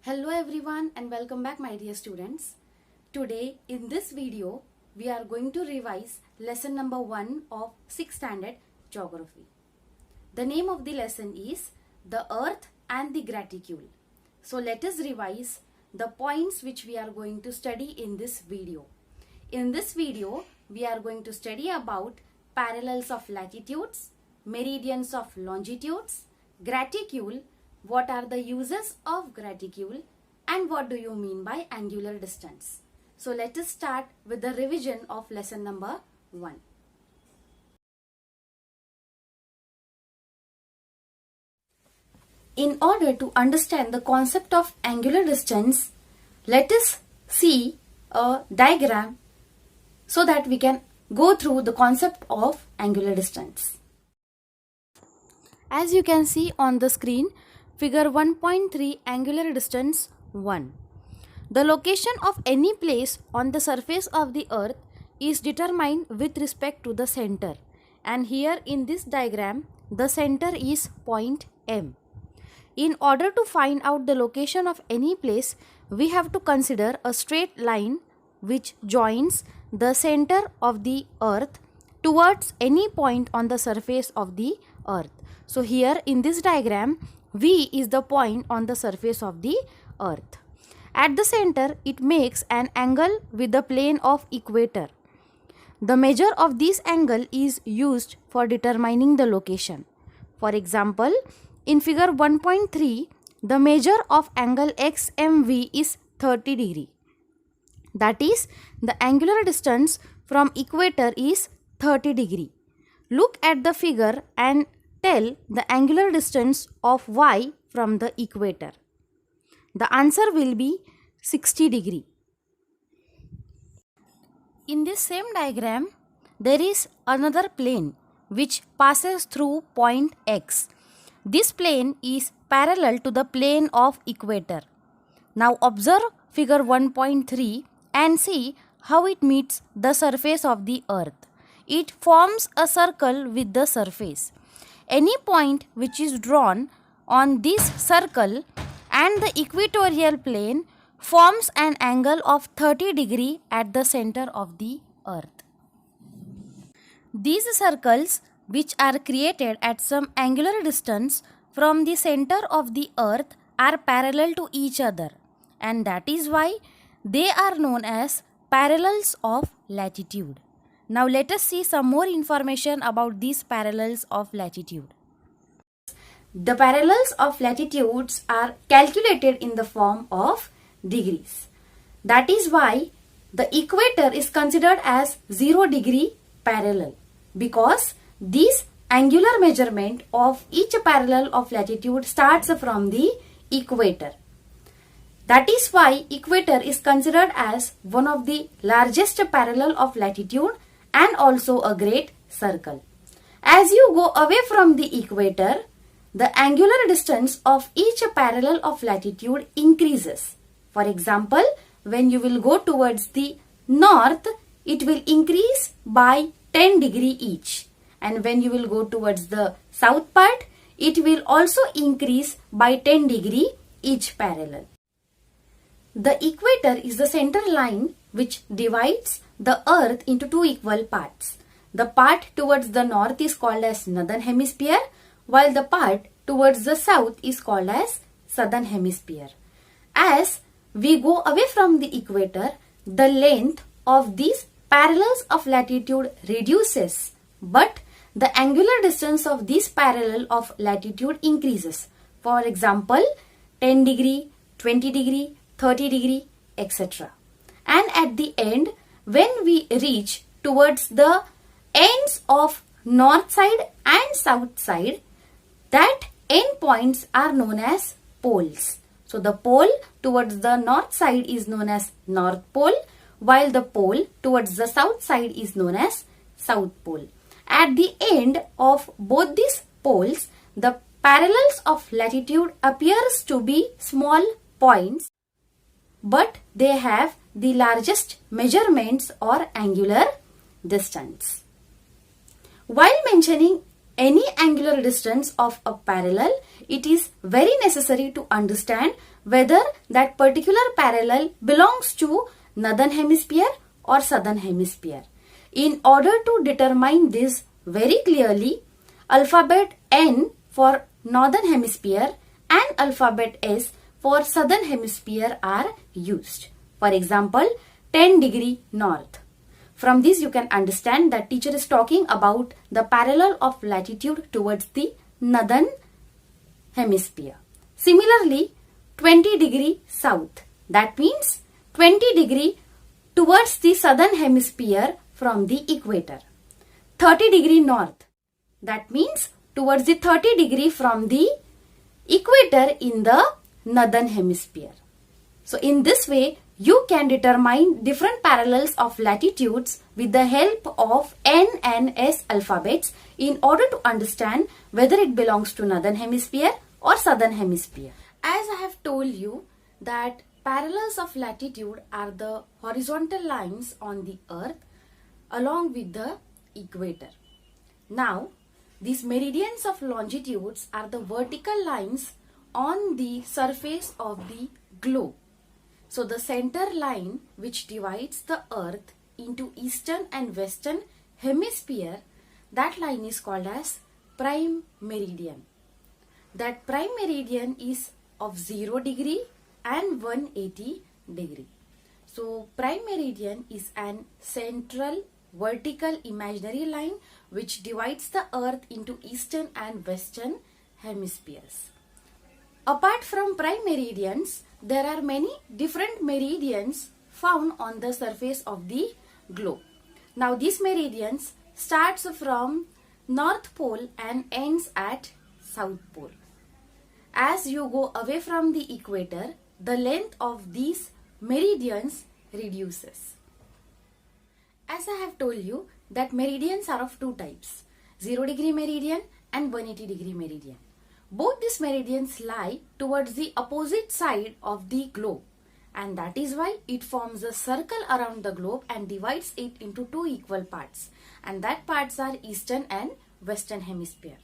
Hello everyone and welcome back my dear students. Today in this video we are going to revise lesson number 1 of 6th standard geography. The name of the lesson is the earth and the graticule. So let us revise the points which we are going to study in this video. In this video we are going to study about parallels of latitudes, meridians of longitudes, graticule, what are the uses of graticule, and what do you mean by angular distance. So let us start with the revision of lesson number 1. In order to understand the concept of angular distance, let us see a diagram so that we can go through the concept of angular distance. As you can see on the screen, figure 1.3 angular distance 1. The location of any place on the surface of the earth is determined with respect to the center, and here in this diagram the center is point M. In order to find out the location of any place, we have to consider a straight line which joins the center of the earth towards any point on the surface of the earth. So here in this diagram, V is the point on the surface of the earth. At the center, it makes an angle with the plane of equator. The measure of this angle is used for determining the location. For example, in figure 1.3, the measure of angle XMV is 30 degree. That is, the angular distance from equator is 30 degree. Look at the figure and tell the angular distance of Y from the equator. The answer will be 60 degree. In this same diagram, there is another plane which passes through point X. This plane is parallel to the plane of equator. Now observe figure 1.3 and see how it meets the surface of the earth. It forms a circle with the surface. Any point which is drawn on this circle and the equatorial plane forms an angle of 30 degree at the center of the earth. These circles which are created at some angular distance from the center of the earth are parallel to each other, and that is why they are known as parallels of latitude. Now let us see some more information about these parallels of latitude. The parallels of latitudes are calculated in the form of degrees. That is why the equator is considered as 0 degree parallel, because this angular measurement of each parallel of latitude starts from the equator. That is why equator is considered as one of the largest parallel of latitude and also a great circle. As you go away from the equator, the angular distance of each parallel of latitude increases. For example, when you will go towards the north, it will increase by 10 degree each. And when you will go towards the south part, it will also increase by 10 degree each parallel. The equator is the center line which divides the earth into two equal parts. The part towards the north is called as northern hemisphere, while the part towards the south is called as southern hemisphere. As we go away from the equator, the length of these parallels of latitude reduces, but the angular distance of this parallel of latitude increases. For example, 10 degree, 20 degree, 30 degree, etc. And at the end, when we reach towards the ends of north side and south side, that end points are known as poles. So the pole towards the north side is known as North Pole, while the pole towards the south side is known as South Pole. At the end of both these poles, the parallels of latitude appears to be small points, but they have the largest measurements or angular distance. While mentioning any angular distance of a parallel, it is very necessary to understand whether that particular parallel belongs to northern hemisphere or southern hemisphere. In order to determine this very clearly, alphabet N for northern hemisphere and alphabet S for southern hemisphere are used. For example, 10 degree north. From this you can understand that teacher is talking about the parallel of latitude towards the northern hemisphere. Similarly, 20 degree south. That means 20 degree towards the southern hemisphere from the equator. 30 degree north. That means towards the 30 degree from the equator in the northern hemisphere. So in this way, you can determine different parallels of latitudes with the help of N and S alphabets in order to understand whether it belongs to northern hemisphere or southern hemisphere. As I have told you that parallels of latitude are the horizontal lines on the earth along with the equator. Now, these meridians of longitudes are the vertical lines on the surface of the globe. So the center line which divides the earth into eastern and western hemisphere, that line is called as prime meridian. That prime meridian is of 0 degree and 180 degree. So prime meridian is an central vertical imaginary line which divides the earth into eastern and western hemispheres. Apart from prime meridians, there are many different meridians found on the surface of the globe. Now these meridians starts from North Pole and ends at South Pole. As you go away from the equator, the length of these meridians reduces. As I have told you that meridians are of two types, 0 degree meridian and 180 degree meridian. Both these meridians lie towards the opposite side of the globe, and that is why it forms a circle around the globe and divides it into two equal parts, and that parts are eastern and western hemisphere.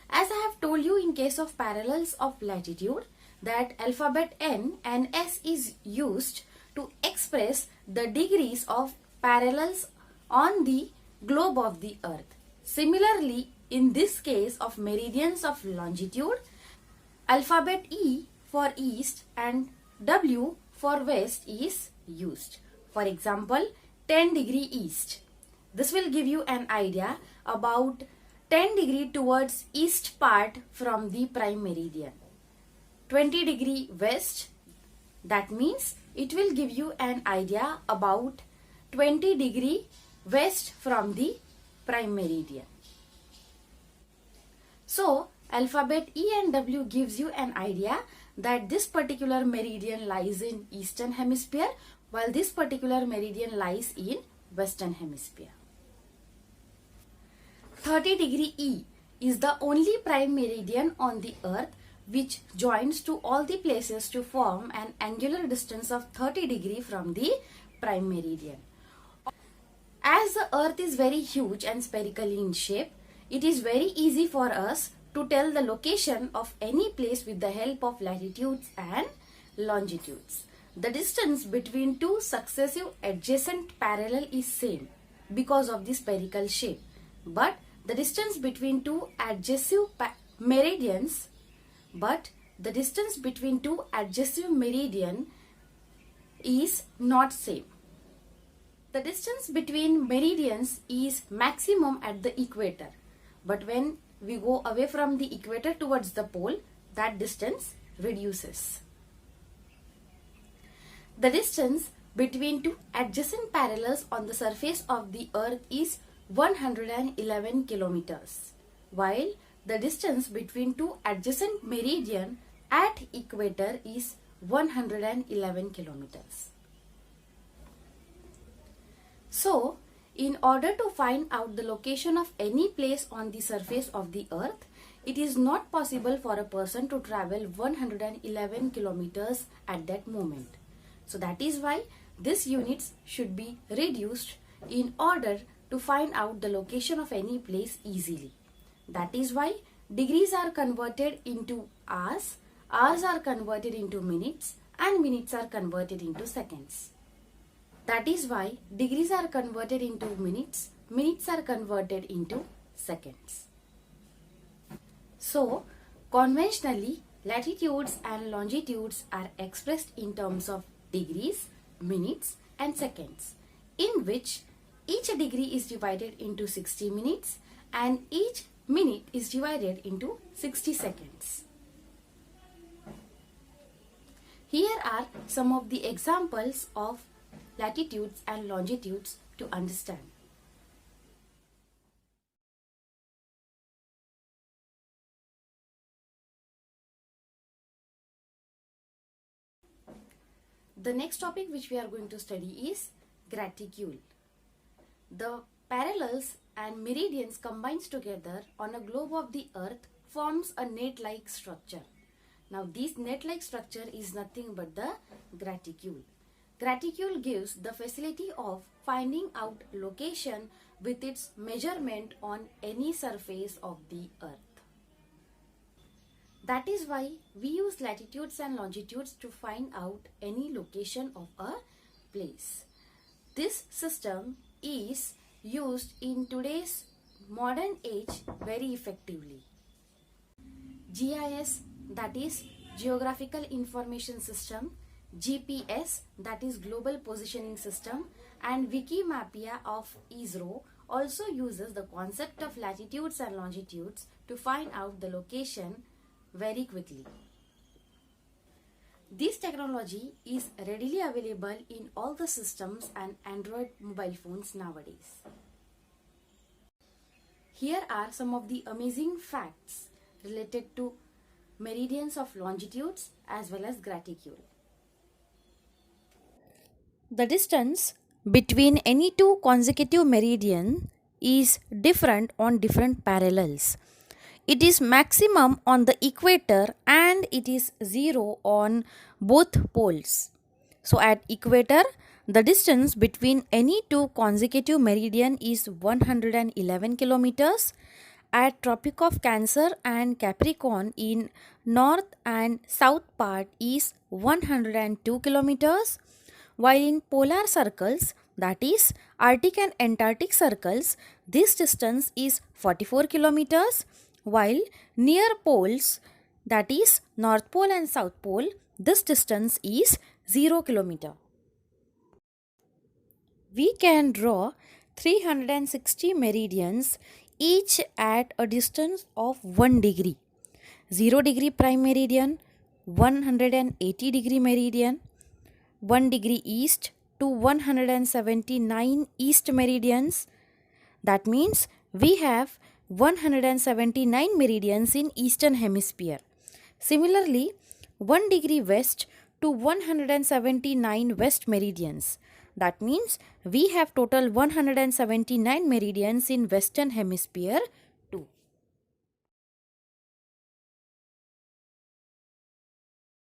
As I have told you in case of parallels of latitude, that alphabet N and S is used to express the degrees of parallels on the globe of the earth. Similarly, in this case of meridians of longitude, alphabet E for east and W for west is used. For example, 10 degree east. This will give you an idea about 10 degree towards east part from the prime meridian. 20 degree west, that means it will give you an idea about 20 degree west from the prime meridian. So, alphabet E and W gives you an idea that this particular meridian lies in eastern hemisphere while this particular meridian lies in western hemisphere. 30 degree E is the only prime meridian on the earth which joins to all the places to form an angular distance of 30 degree from the prime meridian. As the earth is very huge and spherical in shape, it is very easy for us to tell the location of any place with the help of latitudes and longitudes. The distance between two successive adjacent parallel is same because of the spherical shape, but the distance between two adjacent meridians is not same. The distance between meridians is maximum at the equator, but when we go away from the equator towards the pole, that distance reduces. The distance between two adjacent parallels on the surface of the earth is 111 kilometers, while the distance between two adjacent meridian at equator is 111 kilometers. So, in order to find out the location of any place on the surface of the earth, it is not possible for a person to travel 111 kilometers at that moment. So that is why these units should be reduced in order to find out the location of any place easily. That is why degrees are converted into hours, hours are converted into minutes, and minutes are converted into seconds. That is why degrees are converted into minutes, minutes are converted into seconds. So, conventionally, latitudes and longitudes are expressed in terms of degrees, minutes, and seconds, in which each degree is divided into 60 minutes and each minute is divided into 60 seconds. Here are some of the examples of latitudes and longitudes to understand. The next topic which we are going to study is graticule. The parallels and meridians combined together on a globe of the earth forms a net-like structure. Now this net-like structure is nothing but the graticule. Graticule gives the facility of finding out location with its measurement on any surface of the earth. That is why we use latitudes and longitudes to find out any location of a place. This system is used in today's modern age very effectively. GIS, that is Geographical Information System, GPS, that is Global Positioning System, and Wikimedia of ISRO also uses the concept of latitudes and longitudes to find out the location very quickly. This technology is readily available in all the systems and Android mobile phones nowadays. Here are some of the amazing facts related to meridians of longitudes as well as graticule. The distance between any two consecutive meridians is different on different parallels. It is maximum on the equator and it is zero on both poles. So at equator, the distance between any two consecutive meridian is 111 kilometers. At Tropic of Cancer and Capricorn in north and south part is 102 kilometers. While in polar circles, that is Arctic and Antarctic circles, this distance is 44 kilometers. While near poles, that is North Pole and South Pole, this distance is 0 kilometer. We can draw 360 meridians, each at a distance of 1 degree. 0 degree prime meridian, 180 degree meridian, 1 degree east to 179 east meridians. That means we have 179 meridians in eastern hemisphere. Similarly, 1 degree west to 179 west meridians. That means we have total 179 meridians in western hemisphere